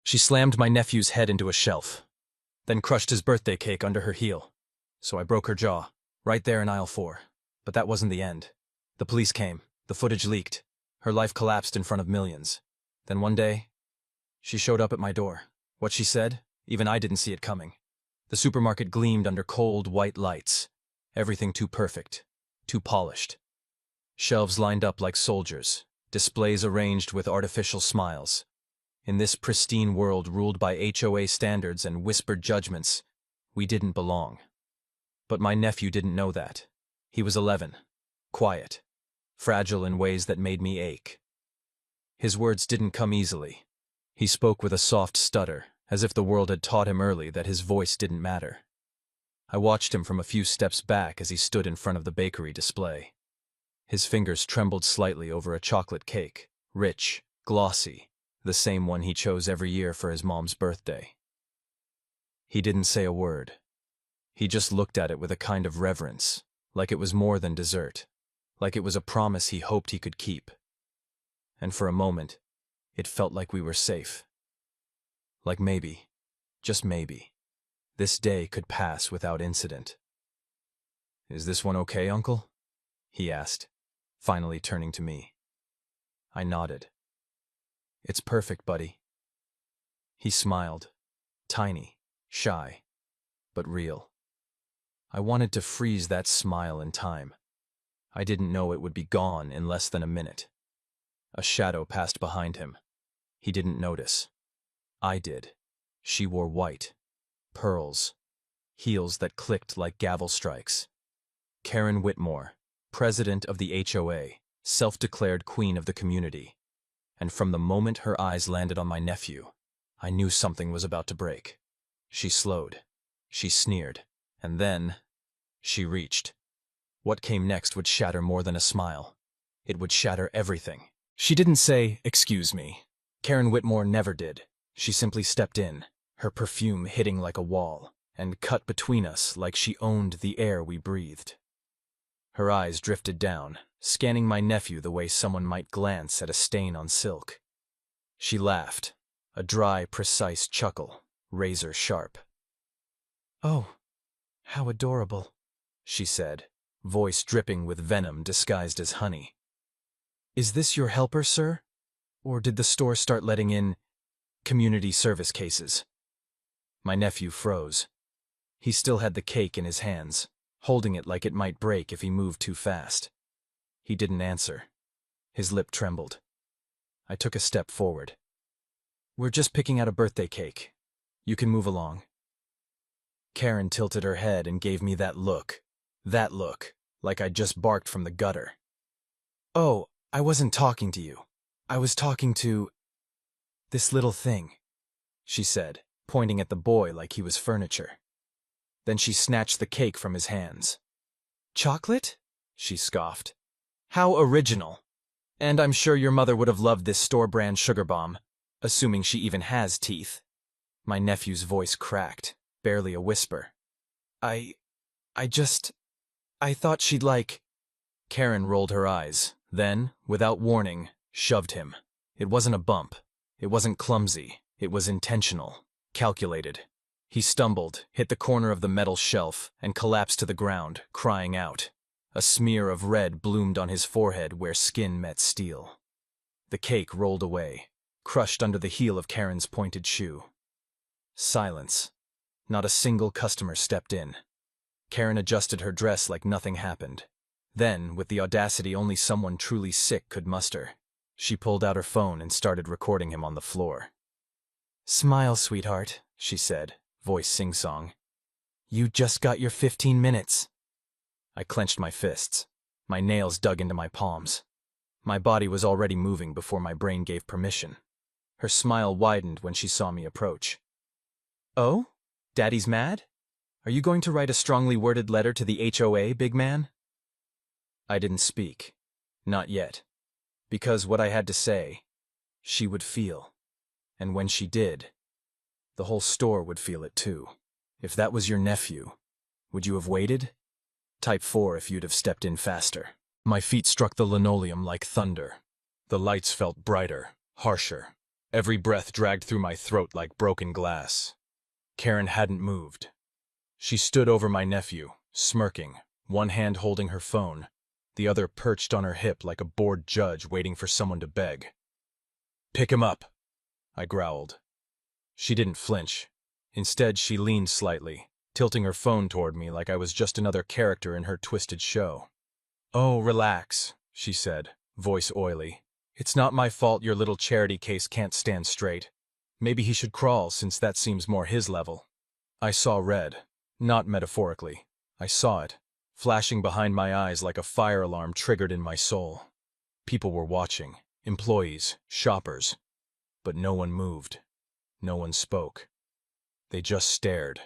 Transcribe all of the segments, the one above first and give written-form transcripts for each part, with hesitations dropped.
She slammed my nephew's head into a shelf, then crushed his birthday cake under her heel. So I broke her jaw, right there in aisle 4. But that wasn't the end. The police came. The footage leaked. Her life collapsed in front of millions. Then one day, she showed up at my door. What she said, even I didn't see it coming. The supermarket gleamed under cold, white lights. Everything too perfect, too polished. Shelves lined up like soldiers, displays arranged with artificial smiles. In this pristine world ruled by HOA standards and whispered judgments, we didn't belong. But my nephew didn't know that. He was 11, quiet, fragile in ways that made me ache. His words didn't come easily. He spoke with a soft stutter, as if the world had taught him early that his voice didn't matter. I watched him from a few steps back as he stood in front of the bakery display. His fingers trembled slightly over a chocolate cake, rich, glossy, the same one he chose every year for his mom's birthday. He didn't say a word. He just looked at it with a kind of reverence, like it was more than dessert, like it was a promise he hoped he could keep. And for a moment, it felt like we were safe. Like maybe, just maybe, this day could pass without incident. "Is this one okay, Uncle?" he asked, finally turning to me. I nodded. "It's perfect, buddy." He smiled, tiny, shy, but real. I wanted to freeze that smile in time. I didn't know it would be gone in less than a minute. A shadow passed behind him. He didn't notice. I did. She wore white, pearls, heels that clicked like gavel strikes. Karen Whitmore, president of the HOA, self-declared queen of the community. And from the moment her eyes landed on my nephew, I knew something was about to break. She slowed. She sneered. And then, she reached. What came next would shatter more than a smile. It would shatter everything. She didn't say, "Excuse me." Karen Whitmore never did. She simply stepped in, her perfume hitting like a wall, and cut between us like she owned the air we breathed. Her eyes drifted down, scanning my nephew the way someone might glance at a stain on silk. She laughed, a dry, precise chuckle, razor sharp. "Oh, how adorable," she said, voice dripping with venom disguised as honey. "Is this your helper, sir? Or did the store start letting in community service cases?" My nephew froze. He still had the cake in his hands, holding it like it might break if he moved too fast. He didn't answer. His lip trembled. I took a step forward. "We're just picking out a birthday cake. You can move along." Karen tilted her head and gave me that look, like I'd just barked from the gutter. "Oh, I wasn't talking to you. I was talking to this little thing," she said, pointing at the boy like he was furniture. Then she snatched the cake from his hands. "Chocolate?" she scoffed. "How original. And I'm sure your mother would have loved this store-brand sugar bomb, assuming she even has teeth." My nephew's voice cracked, barely a whisper. I thought she'd like..." Karen rolled her eyes, then, without warning, shoved him. It wasn't a bump. It wasn't clumsy. It was intentional, calculated. He stumbled, hit the corner of the metal shelf, and collapsed to the ground, crying out. A smear of red bloomed on his forehead where skin met steel. The cake rolled away, crushed under the heel of Karen's pointed shoe. Silence. Not a single customer stepped in. Karen adjusted her dress like nothing happened. Then, with the audacity only someone truly sick could muster, she pulled out her phone and started recording him on the floor. "Smile, sweetheart," she said, voice sing-song. "You just got your 15 minutes. I clenched my fists. My nails dug into my palms. My body was already moving before my brain gave permission. Her smile widened when she saw me approach. "Oh? Daddy's mad? Are you going to write a strongly worded letter to the HOA, big man?" I didn't speak. Not yet. Because what I had to say, she would feel. And when she did, the whole store would feel it too. If that was your nephew, would you have waited? Type 4 if you'd have stepped in faster. My feet struck the linoleum like thunder. The lights felt brighter, harsher. Every breath dragged through my throat like broken glass. Karen hadn't moved. She stood over my nephew, smirking, one hand holding her phone, the other perched on her hip like a bored judge waiting for someone to beg. "Pick him up," I growled. She didn't flinch. Instead, she leaned slightly, tilting her phone toward me like I was just another character in her twisted show. "Oh, relax," she said, voice oily. "It's not my fault your little charity case can't stand straight. Maybe he should crawl, since that seems more his level." I saw red. Not metaphorically. I saw it, flashing behind my eyes like a fire alarm triggered in my soul. People were watching. Employees, shoppers. But no one moved. No one spoke. They just stared,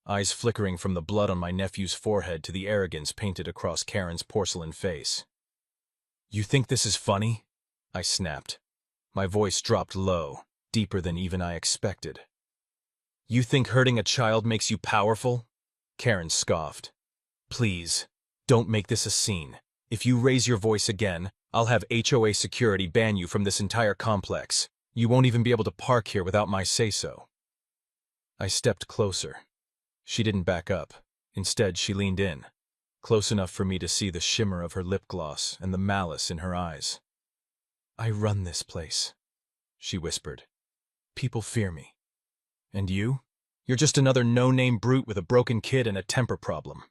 eyes flickering from the blood on my nephew's forehead to the arrogance painted across Karen's porcelain face. "You think this is funny?" I snapped. My voice dropped low, deeper than even I expected. "You think hurting a child makes you powerful?" Karen scoffed. "Please, don't make this a scene. If you raise your voice again, I'll have HOA security ban you from this entire complex. You won't even be able to park here without my say-so." I stepped closer. She didn't back up. Instead, she leaned in, close enough for me to see the shimmer of her lip gloss and the malice in her eyes. "I run this place," she whispered. "People fear me. And you? You're just another no-name brute with a broken kid and a temper problem."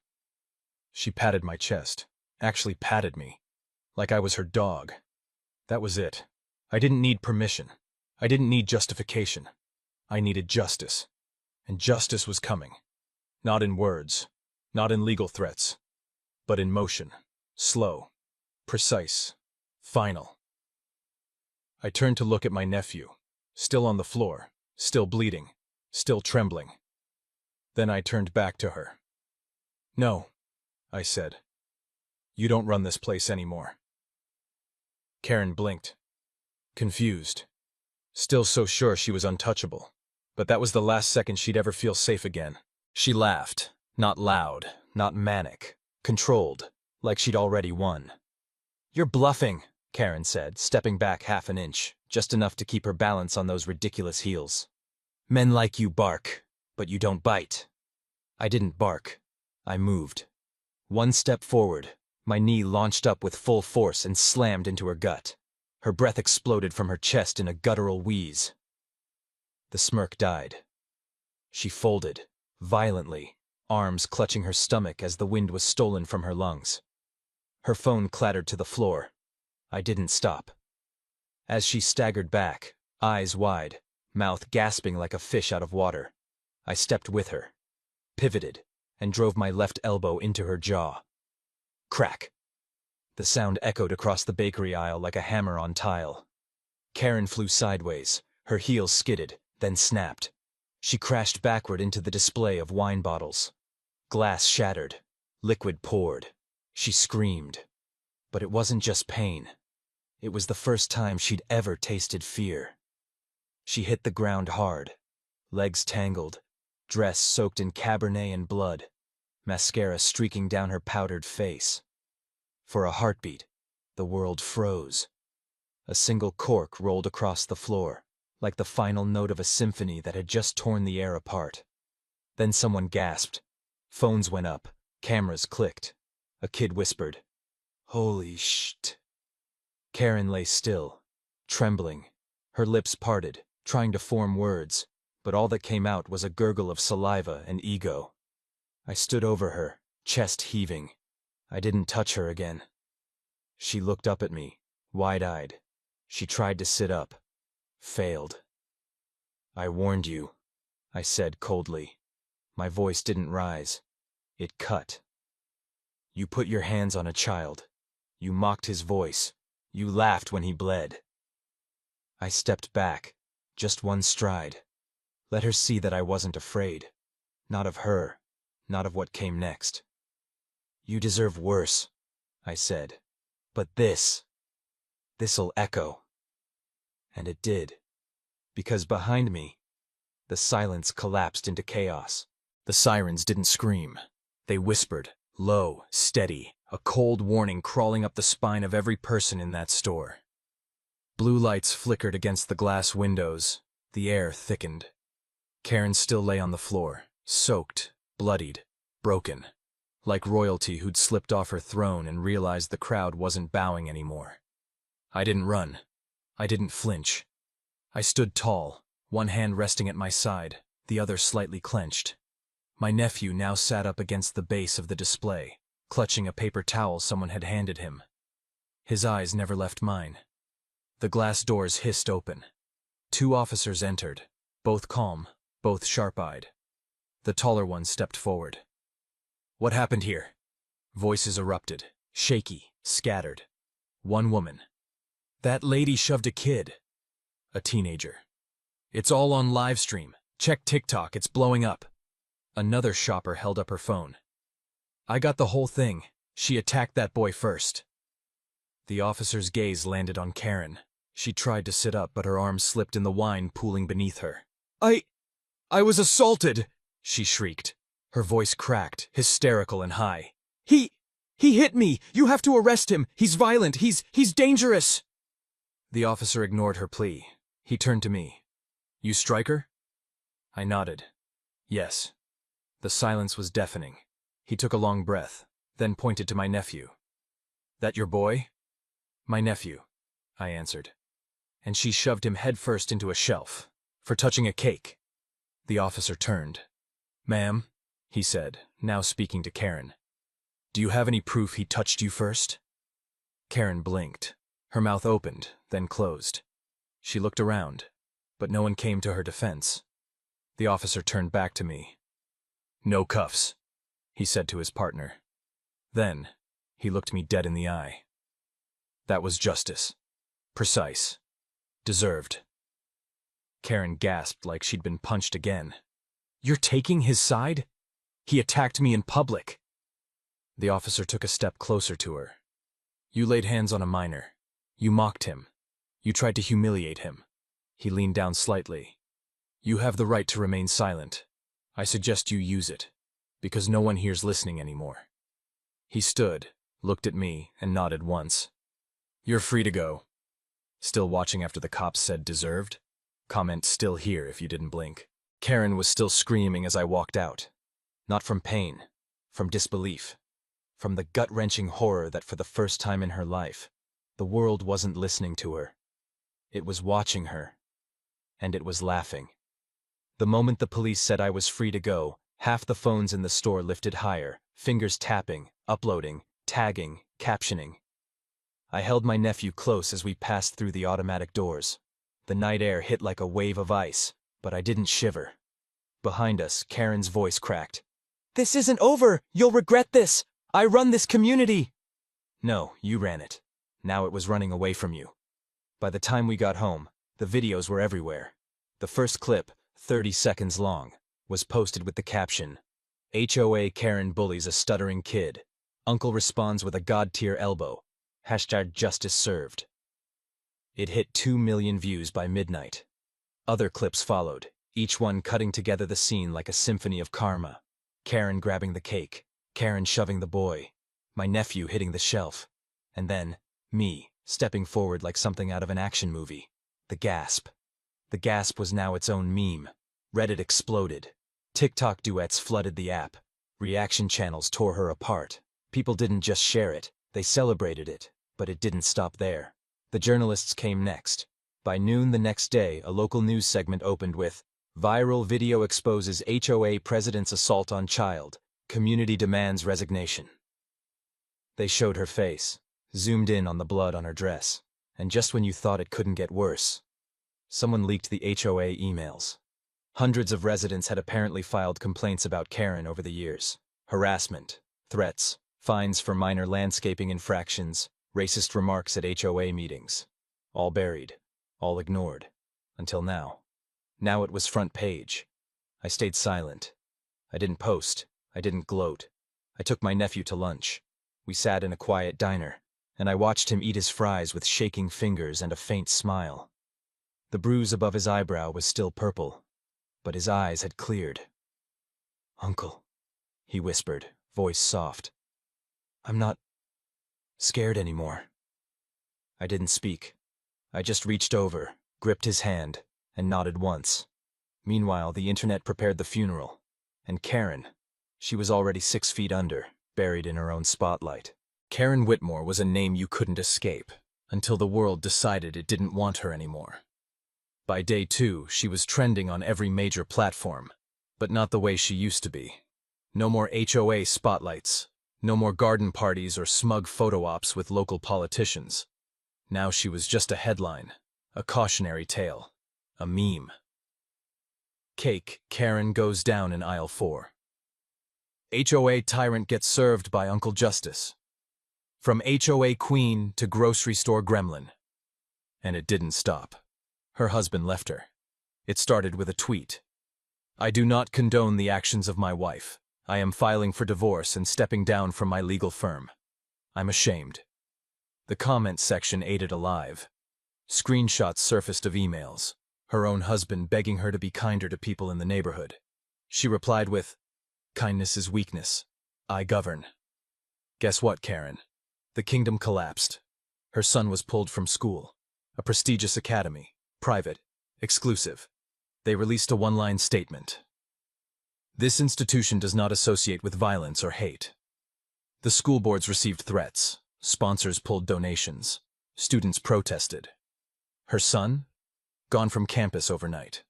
She patted my chest, actually patted me, like I was her dog. That was it. I didn't need permission. I didn't need justification. I needed justice. And justice was coming. Not in words, not in legal threats, but in motion. Slow, precise, final. I turned to look at my nephew, still on the floor, still bleeding, still trembling. Then I turned back to her. "No," I said. "You don't run this place anymore." Karen blinked, confused, still so sure she was untouchable. But that was the last second she'd ever feel safe again. She laughed, not loud, not manic, controlled, like she'd already won. "You're bluffing," Karen said, stepping back half an inch, just enough to keep her balance on those ridiculous heels. "Men like you bark, but you don't bite." I didn't bark. I moved. One step forward, my knee launched up with full force and slammed into her gut. Her breath exploded from her chest in a guttural wheeze. The smirk died. She folded, violently, arms clutching her stomach as the wind was stolen from her lungs. Her phone clattered to the floor. I didn't stop. As she staggered back, eyes wide, mouth gasping like a fish out of water, I stepped with her, pivoted, and drove my left elbow into her jaw. Crack! The sound echoed across the bakery aisle like a hammer on tile. Karen flew sideways, her heels skidded, then snapped. She crashed backward into the display of wine bottles. Glass shattered. Liquid poured. She screamed. But it wasn't just pain. It was the first time she'd ever tasted fear. She hit the ground hard. Legs tangled. Dress soaked in Cabernet and blood. Mascara streaking down her powdered face. For a heartbeat, the world froze. A single cork rolled across the floor, like the final note of a symphony that had just torn the air apart. Then someone gasped. Phones went up. Cameras clicked. A kid whispered, "Holy shit." Karen lay still, trembling, her lips parted, trying to form words, but all that came out was a gurgle of saliva and ego. I stood over her, chest heaving. I didn't touch her again. She looked up at me, wide-eyed. She tried to sit up. Failed. "I warned you," I said coldly. My voice didn't rise. It cut. "You put your hands on a child. You mocked his voice. You laughed when he bled." I stepped back, just one stride. Let her see that I wasn't afraid. Not of her, not of what came next. "You deserve worse," I said. "But this'll echo." And it did. Because behind me, the silence collapsed into chaos. The sirens didn't scream. They whispered, low, steady, a cold warning crawling up the spine of every person in that store. Blue lights flickered against the glass windows. The air thickened. Karen still lay on the floor, soaked, bloodied, broken, like royalty who'd slipped off her throne and realized the crowd wasn't bowing anymore. I didn't run. I didn't flinch. I stood tall, one hand resting at my side, the other slightly clenched. My nephew now sat up against the base of the display, clutching a paper towel someone had handed him. His eyes never left mine. The glass doors hissed open. 2 officers entered, both calm, both sharp-eyed. The taller one stepped forward. "What happened here?" Voices erupted, shaky, scattered. One woman. "That lady shoved a kid." A teenager. "It's all on live stream. Check TikTok, it's blowing up." Another shopper held up her phone. "I got the whole thing. She attacked that boy first." The officer's gaze landed on Karen. She tried to sit up, but her arms slipped in the wine pooling beneath her. I was assaulted," she shrieked. Her voice cracked, hysterical and high. He hit me! You have to arrest him! He's violent! He's dangerous!" The officer ignored her plea. He turned to me. "You strike her?" I nodded. "Yes." The silence was deafening. He took a long breath, then pointed to my nephew. "That your boy?" "My nephew," I answered. "And she shoved him headfirst into a shelf, for touching a cake." The officer turned. "Ma'am," he said, now speaking to Karen, "do you have any proof he touched you first?" Karen blinked. Her mouth opened, then closed. She looked around, but no one came to her defense. The officer turned back to me. "No cuffs," he said to his partner. Then, he looked me dead in the eye. That was justice. Precise. Deserved. Karen gasped like she'd been punched again. "You're taking his side? He attacked me in public." The officer took a step closer to her. "You laid hands on a minor. You mocked him. You tried to humiliate him." He leaned down slightly. "You have the right to remain silent. I suggest you use it, because no one here's listening anymore." He stood, looked at me, and nodded once. "You're free to go." Still watching after the cops said deserved? Comment "still here" if you didn't blink. Karen was still screaming as I walked out. Not from pain, from disbelief. From the gut-wrenching horror that for the first time in her life, the world wasn't listening to her. It was watching her. And it was laughing. The moment the police said I was free to go, half the phones in the store lifted higher, fingers tapping, uploading, tagging, captioning. I held my nephew close as we passed through the automatic doors. The night air hit like a wave of ice, but I didn't shiver. Behind us, Karen's voice cracked. "This isn't over! You'll regret this! I run this community!" "No, you ran it. Now it was running away from you." By the time we got home, the videos were everywhere. The first clip, 30 seconds long, was posted with the caption, "HOA Karen bullies a stuttering kid. Uncle responds with a god-tier elbow. #justice served." It hit 2 million views by midnight. Other clips followed, each one cutting together the scene like a symphony of karma. Karen grabbing the cake, Karen shoving the boy, my nephew hitting the shelf, and then, me, stepping forward like something out of an action movie. The gasp. The gasp was now its own meme. Reddit exploded. TikTok duets flooded the app. Reaction channels tore her apart. People didn't just share it, they celebrated it, but it didn't stop there. The journalists came next. By noon the next day, a local news segment opened with, "Viral video exposes HOA president's assault on child. Community demands resignation." They showed her face, zoomed in on the blood on her dress, and just when you thought it couldn't get worse, someone leaked the HOA emails. Hundreds of residents had apparently filed complaints about Karen over the years. Harassment, threats, fines for minor landscaping infractions, racist remarks at HOA meetings. All buried, all ignored. Until now. Now it was front page. I stayed silent. I didn't post. I didn't gloat. I took my nephew to lunch. We sat in a quiet diner, and I watched him eat his fries with shaking fingers and a faint smile. The bruise above his eyebrow was still purple, but his eyes had cleared. "Uncle," he whispered, voice soft. "I'm not scared anymore." I didn't speak. I just reached over, gripped his hand, and nodded once. Meanwhile, the internet prepared the funeral. And Karen, she was already 6 feet under, buried in her own spotlight. Karen Whitmore was a name you couldn't escape, until the world decided it didn't want her anymore. By day 2, she was trending on every major platform, but not the way she used to be. No more HOA spotlights, no more garden parties or smug photo ops with local politicians. Now she was just a headline, a cautionary tale, a meme. Cake, Karen goes down in aisle 4. HOA tyrant gets served by Uncle Justice. From HOA queen to grocery store gremlin. And it didn't stop. Her husband left her. It started with a tweet. I do not condone the actions of my wife. I am filing for divorce and stepping down from my legal firm. I'm ashamed. The comment section ate it alive. Screenshots surfaced of emails. Her own husband begging her to be kinder to people in the neighborhood. She replied with, kindness is weakness. I govern. Guess what, Karen? The kingdom collapsed. Her son was pulled from school. A prestigious academy. Private. Exclusive. They released a one-line statement. This institution does not associate with violence or hate. The school boards received threats. Sponsors pulled donations. Students protested. Her son? Gone from campus overnight.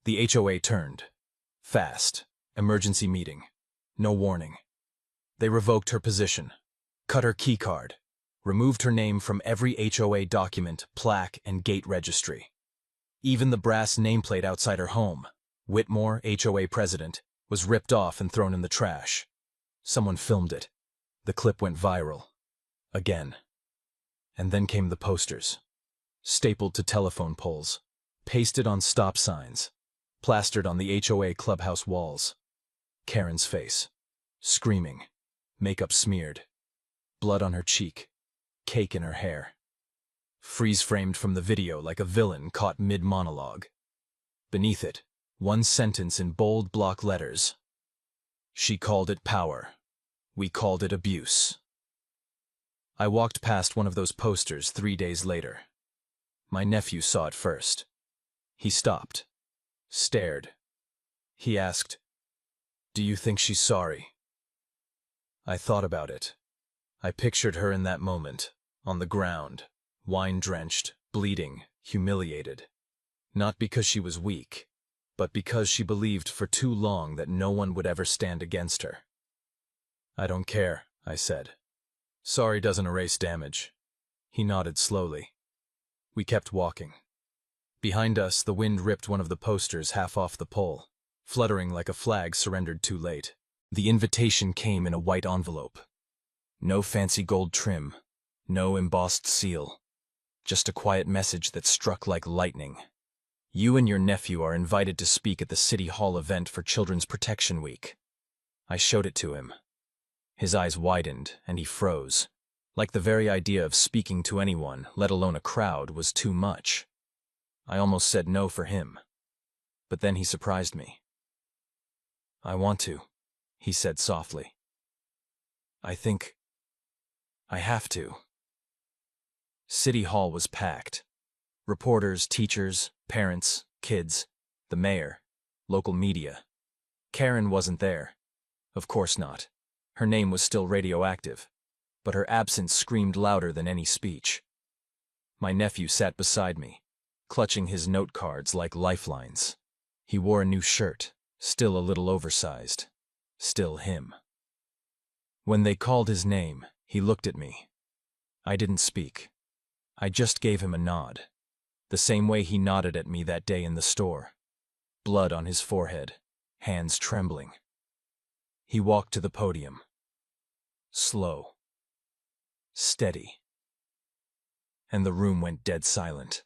The HOA turned. Fast. Emergency meeting. No warning. They revoked her position. Cut her keycard. Removed her name from every HOA document, plaque, and gate registry. Even the brass nameplate outside her home, Whitmore, HOA president, was ripped off and thrown in the trash. Someone filmed it. The clip went viral. Again. And then came the posters. Stapled to telephone poles. Pasted on stop signs. Plastered on the HOA clubhouse walls. Karen's face. Screaming. Makeup smeared. Blood on her cheek. Cake in her hair. Freeze-framed from the video like a villain caught mid-monologue. Beneath it, one sentence in bold block letters. She called it power. We called it abuse. I walked past one of those posters 3 days later. My nephew saw it first. He stopped. Stared. He asked, "Do you think she's sorry?" I thought about it. I pictured her in that moment, on the ground, wine-drenched, bleeding, humiliated. Not because she was weak, but because she believed for too long that no one would ever stand against her. I don't care, I said. Sorry doesn't erase damage. He nodded slowly. We kept walking. Behind us, the wind ripped one of the posters half off the pole, fluttering like a flag surrendered too late. The invitation came in a white envelope. No fancy gold trim, no embossed seal. Just a quiet message that struck like lightning. You and your nephew are invited to speak at the City Hall event for Children's Protection Week. I showed it to him. His eyes widened, and he froze. Like the very idea of speaking to anyone, let alone a crowd, was too much. I almost said no for him. But then he surprised me. I want to, he said softly. I think I have to. City Hall was packed. Reporters, teachers, parents, kids, the mayor, local media. Karen wasn't there. Of course not. Her name was still radioactive, but her absence screamed louder than any speech. My nephew sat beside me, clutching his note cards like lifelines. He wore a new shirt, still a little oversized. Still him. When they called his name, he looked at me. I didn't speak. I just gave him a nod, the same way he nodded at me that day in the store. Blood on his forehead, hands trembling. He walked to the podium. Slow. Steady. And the room went dead silent.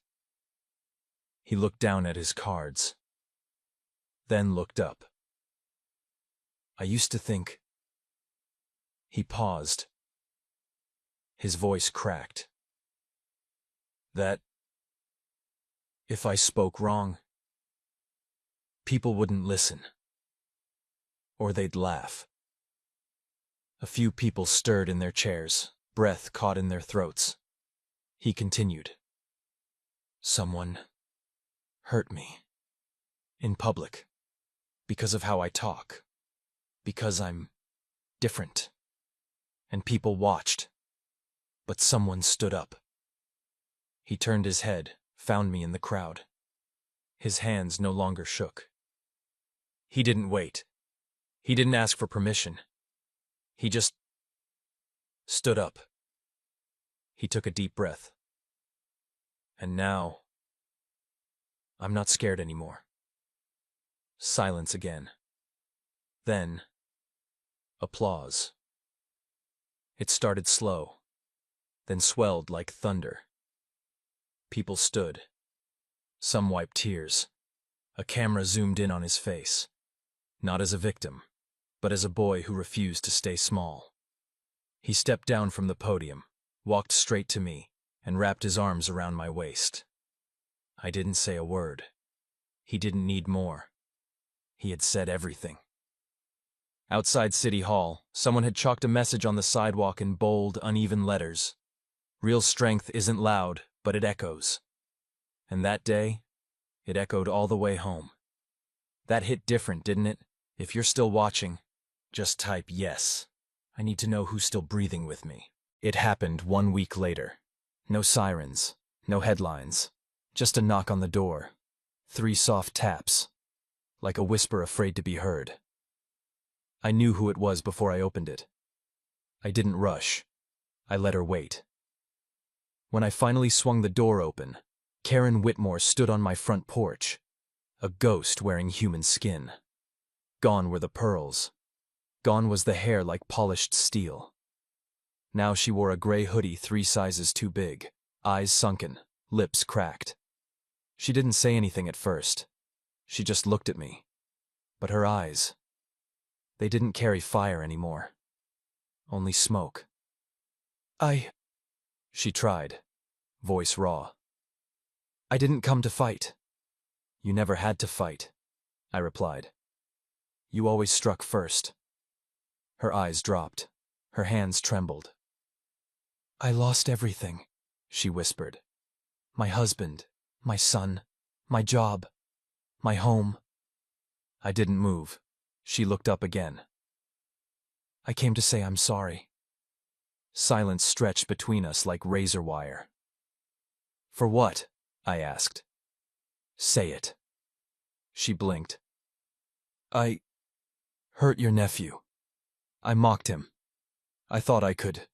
He looked down at his cards, then looked up. I used to think... He paused. His voice cracked. That if I spoke wrong, people wouldn't listen. Or they'd laugh. A few people stirred in their chairs, breath caught in their throats. He continued. Someone hurt me. In public. Because of how I talk. Because I'm different. And people watched. But someone stood up. He turned his head, found me in the crowd. His hands no longer shook. He didn't wait. He didn't ask for permission. He just stood up. He took a deep breath. And now, I'm not scared anymore. Silence again. Then, applause. It started slow, then swelled like thunder. People stood. Some wiped tears. A camera zoomed in on his face. Not as a victim, but as a boy who refused to stay small. He stepped down from the podium, walked straight to me, and wrapped his arms around my waist. I didn't say a word. He didn't need more. He had said everything. Outside City Hall, someone had chalked a message on the sidewalk in bold, uneven letters. Real strength isn't loud, but it echoes. And that day, it echoed all the way home. That hit different, didn't it? If you're still watching, just type yes. I need to know who's still breathing with me. It happened 1 week later. No sirens, no headlines, just a knock on the door. 3 soft taps, like a whisper afraid to be heard. I knew who it was before I opened it. I didn't rush. I let her wait. When I finally swung the door open, Karen Whitmore stood on my front porch, a ghost wearing human skin. Gone were the pearls. Gone was the hair like polished steel. Now she wore a gray hoodie 3 sizes too big, eyes sunken, lips cracked. She didn't say anything at first. She just looked at me. But her eyes, they didn't carry fire anymore. Only smoke. She tried, voice raw. I didn't come to fight. You never had to fight, I replied. You always struck first. Her eyes dropped. Her hands trembled. I lost everything, she whispered. My husband, my son, my job, my home. I didn't move. She looked up again. I came to say I'm sorry. Silence stretched between us like razor wire. For what? I asked. Say it. She blinked. I hurt your nephew. I mocked him. I thought I could.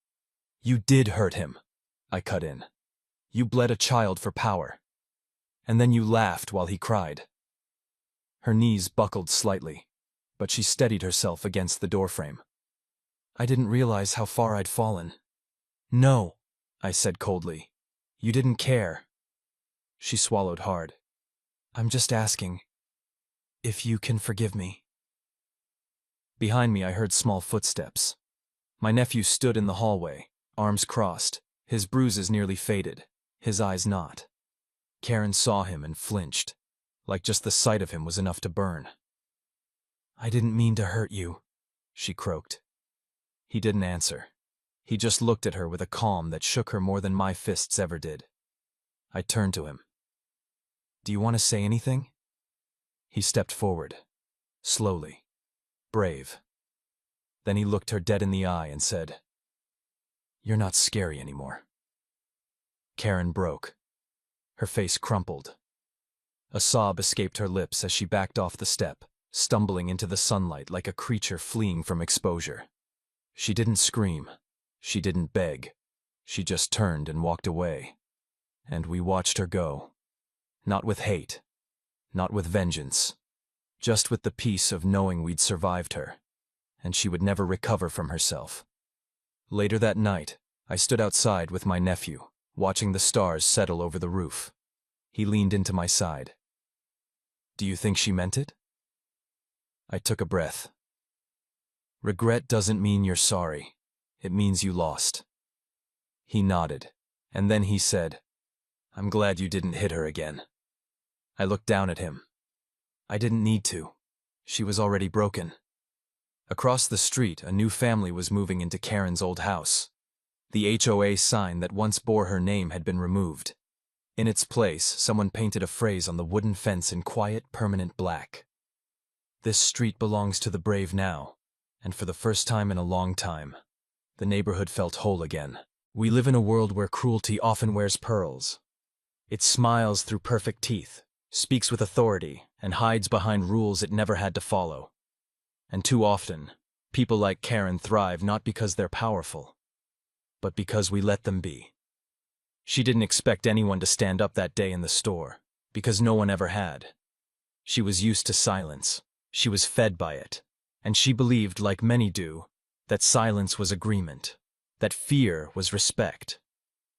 You did hurt him, I cut in. You bled a child for power. And then you laughed while he cried. Her knees buckled slightly, but she steadied herself against the doorframe. I didn't realize how far I'd fallen. No, I said coldly. You didn't care. She swallowed hard. I'm just asking if you can forgive me. Behind me I heard small footsteps. My nephew stood in the hallway, arms crossed, his bruises nearly faded, his eyes not. Karen saw him and flinched, like just the sight of him was enough to burn. I didn't mean to hurt you, she croaked. He didn't answer. He just looked at her with a calm that shook her more than my fists ever did. I turned to him. Do you want to say anything? He stepped forward, slowly, brave. Then he looked her dead in the eye and said, You're not scary anymore. Karen broke. Her face crumpled. A sob escaped her lips as she backed off the step, stumbling into the sunlight like a creature fleeing from exposure. She didn't scream. She didn't beg. She just turned and walked away. And we watched her go. Not with hate. Not with vengeance. Just with the peace of knowing we'd survived her. And she would never recover from herself. Later that night, I stood outside with my nephew, watching the stars settle over the roof. He leaned into my side. Do you think she meant it? I took a breath. Regret doesn't mean you're sorry. It means you lost. He nodded, and then he said, I'm glad you didn't hit her again. I looked down at him. I didn't need to. She was already broken. Across the street, a new family was moving into Karen's old house. The HOA sign that once bore her name had been removed. In its place, someone painted a phrase on the wooden fence in quiet, permanent black. "This street belongs to the brave now," and for the first time in a long time, the neighborhood felt whole again. We live in a world where cruelty often wears pearls. It smiles through perfect teeth, speaks with authority, and hides behind rules it never had to follow. And too often, people like Karen thrive not because they're powerful, but because we let them be. She didn't expect anyone to stand up that day in the store, because no one ever had. She was used to silence. She was fed by it. And she believed, like many do, that silence was agreement, that fear was respect.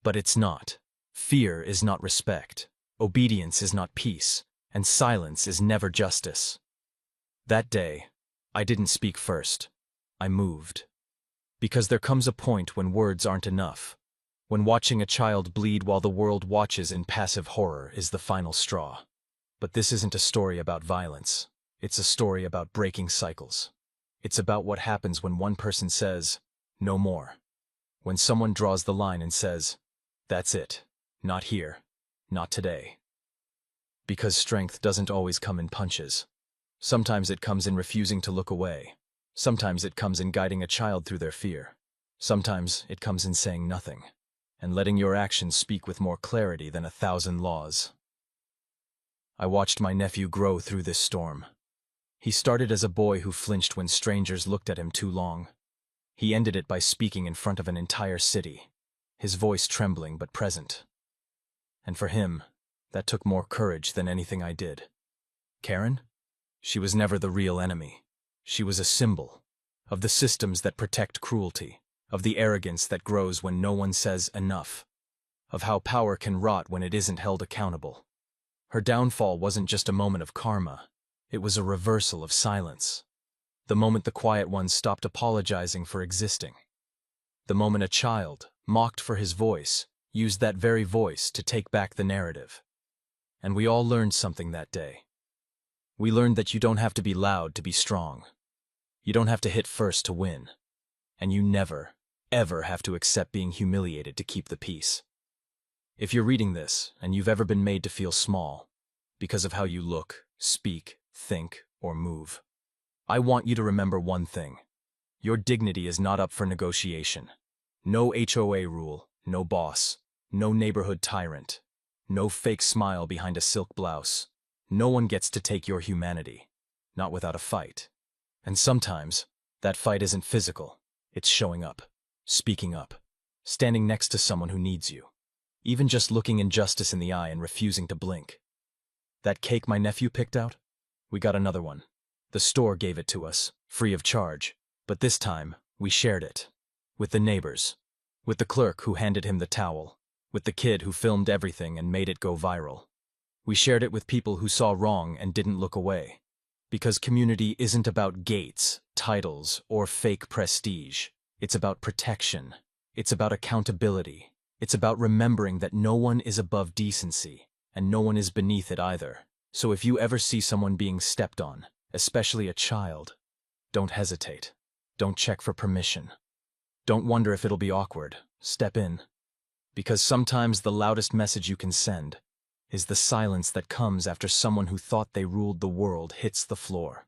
But it's not. Fear is not respect. Obedience is not peace. And silence is never justice. That day, I didn't speak first. I moved. Because there comes a point when words aren't enough. When watching a child bleed while the world watches in passive horror is the final straw. But this isn't a story about violence. It's a story about breaking cycles. It's about what happens when one person says, "No more." When someone draws the line and says, "That's it. Not here. Not today." Because strength doesn't always come in punches. Sometimes it comes in refusing to look away. Sometimes it comes in guiding a child through their fear. Sometimes it comes in saying nothing, and letting your actions speak with more clarity than 1,000 laws. I watched my nephew grow through this storm. He started as a boy who flinched when strangers looked at him too long. He ended it by speaking in front of an entire city, his voice trembling but present. And for him, that took more courage than anything I did. Karen? She was never the real enemy. She was a symbol of the systems that protect cruelty, of the arrogance that grows when no one says enough, of how power can rot when it isn't held accountable. Her downfall wasn't just a moment of karma, it was a reversal of silence. The moment the quiet ones stopped apologizing for existing. The moment a child, mocked for his voice, used that very voice to take back the narrative. And we all learned something that day. We learned that you don't have to be loud to be strong. You don't have to hit first to win. And you never, ever have to accept being humiliated to keep the peace. If you're reading this, and you've ever been made to feel small, because of how you look, speak, think, or move, I want you to remember one thing. Your dignity is not up for negotiation. No HOA rule, no boss, no neighborhood tyrant, no fake smile behind a silk blouse. No one gets to take your humanity, not without a fight. And sometimes, that fight isn't physical. It's showing up, speaking up, standing next to someone who needs you, even just looking injustice in the eye and refusing to blink. That cake my nephew picked out? We got another one. The store gave it to us, free of charge, but this time, we shared it. With the neighbors, with the clerk who handed him the towel, with the kid who filmed everything and made it go viral. We shared it with people who saw wrong and didn't look away. Because community isn't about gates, titles, or fake prestige. It's about protection. It's about accountability. It's about remembering that no one is above decency, and no one is beneath it either. So if you ever see someone being stepped on, especially a child, don't hesitate. Don't check for permission. Don't wonder if it'll be awkward. Step in. Because sometimes the loudest message you can send is the silence that comes after someone who thought they ruled the world hits the floor.